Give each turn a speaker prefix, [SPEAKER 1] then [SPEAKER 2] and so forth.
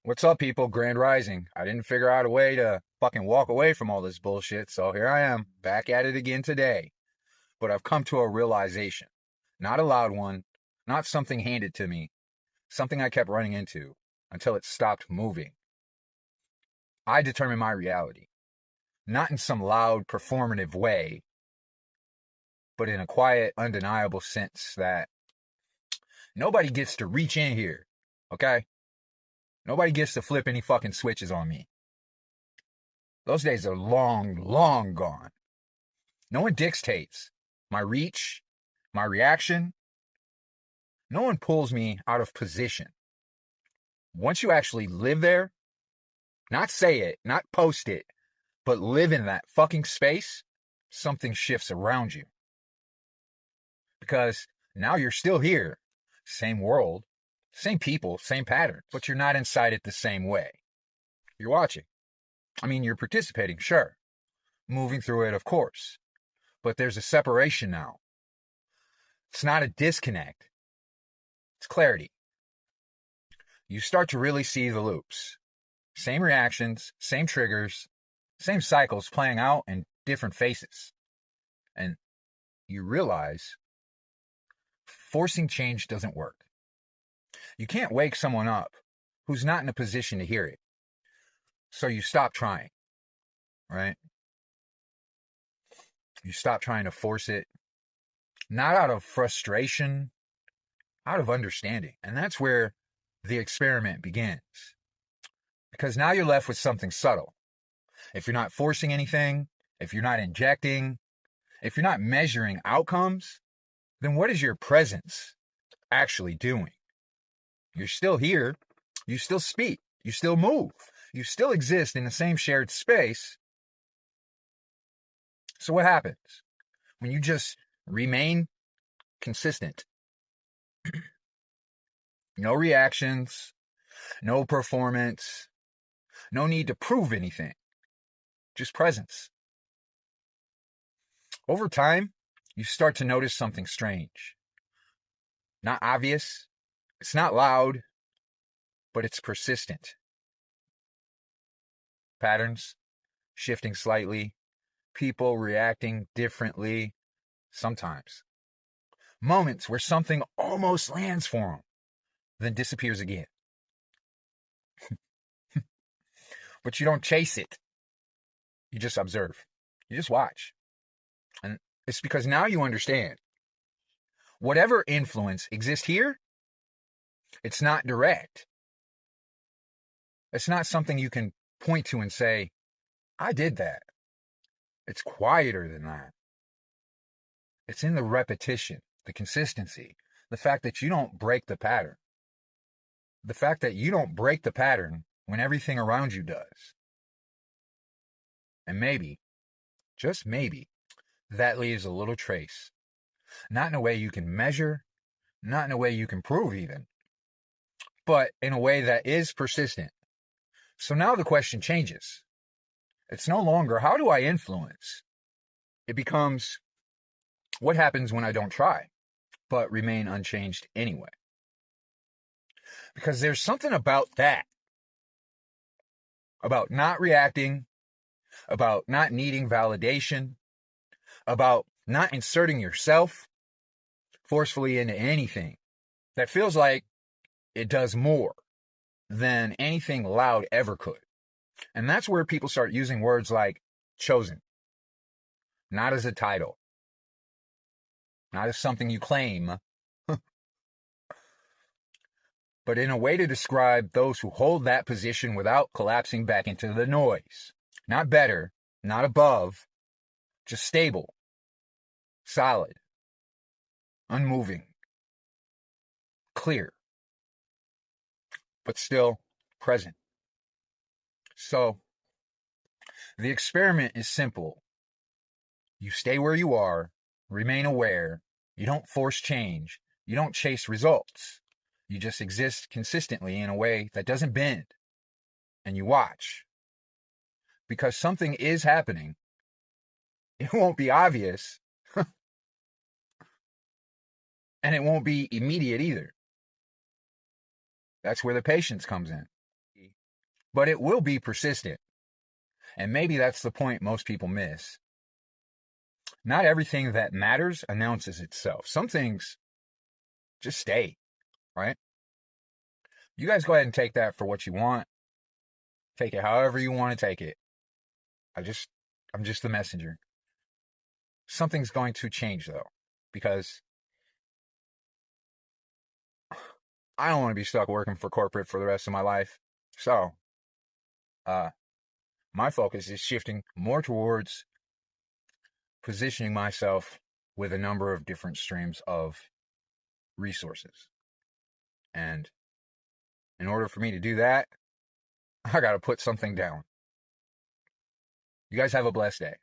[SPEAKER 1] What's up, people? Grand Rising. I didn't figure out a way to fucking walk away from all this bullshit, so here I am, back at it again today. But I've come to a realization. Not a loud one, not something handed to me, something I kept running into until it stopped moving. I determine my reality, not in some loud, performative way, but in a quiet, undeniable sense that nobody gets to reach in here, okay? Nobody gets to flip any fucking switches on me. Those days are long, long gone. No one dictates my reach, my reaction. No one pulls me out of position. Once you actually live there, not say it, not post it, but live in that fucking space, something shifts around you. Because now you're still here. Same world, same people, same patterns, but you're not inside it the same way. You're watching. I mean, you're participating, sure. Moving through it, of course. But there's a separation now. It's not a disconnect, it's clarity. You start to really see the loops. Same reactions, same triggers, same cycles playing out in different faces. And you realize forcing change doesn't work. You can't wake someone up who's not in a position to hear it. So you stop trying, right? You stop trying to force it, not out of frustration, out of understanding. And that's where the experiment begins. Because now you're left with something subtle. If you're not forcing anything, if you're not injecting, if you're not measuring outcomes, then what is your presence actually doing? You're still here. You still speak. You still move. You still exist in the same shared space. So what happens when you just remain consistent? No reactions, no performance, no need to prove anything, just presence. Over time, you start to notice something strange. Not obvious, it's not loud, but it's persistent. Patterns shifting slightly, people reacting differently sometimes. Moments where something almost lands for them, then disappears again. But you don't chase it. You just observe. You just watch. And it's because now you understand. Whatever influence exists here, it's not direct. It's not something you can point to and say, I did that. It's quieter than that. It's in the repetition, the consistency, the fact that you don't break the pattern. The fact that you don't break the pattern when everything around you does. And maybe, just maybe, that leaves a little trace. Not in a way you can measure, not in a way you can prove even, but in a way that is persistent. So now the question changes. It's no longer, how do I influence? It becomes, what happens when I don't try, but remain unchanged anyway? Because there's something about that, about not reacting, about not needing validation, about not inserting yourself forcefully into anything that feels like it does more than anything loud ever could. And that's where people start using words like chosen, not as a title, not as something you claim, but in a way to describe those who hold that position without collapsing back into the noise. Not better, not above, just stable, solid, unmoving, clear, but still present. So the experiment is simple. You stay where you are, remain aware, you don't force change, you don't chase results. You just exist consistently in a way that doesn't bend, and you watch. Because something is happening. It won't be obvious, and it won't be immediate either. That's where the patience comes in. but it will be persistent. And maybe that's the point most people miss. Not everything that matters announces itself. Some things just stay, right? You guys go ahead and take that for what you want. Take it however you want to take it. I'm just the messenger. Something's going to change though, because I don't want to be stuck working for corporate for the rest of my life. So, uh, my focus is shifting more towards positioning myself with a number of different streams of resources. And in order for me to do that, I got to put something down. You guys have a blessed day.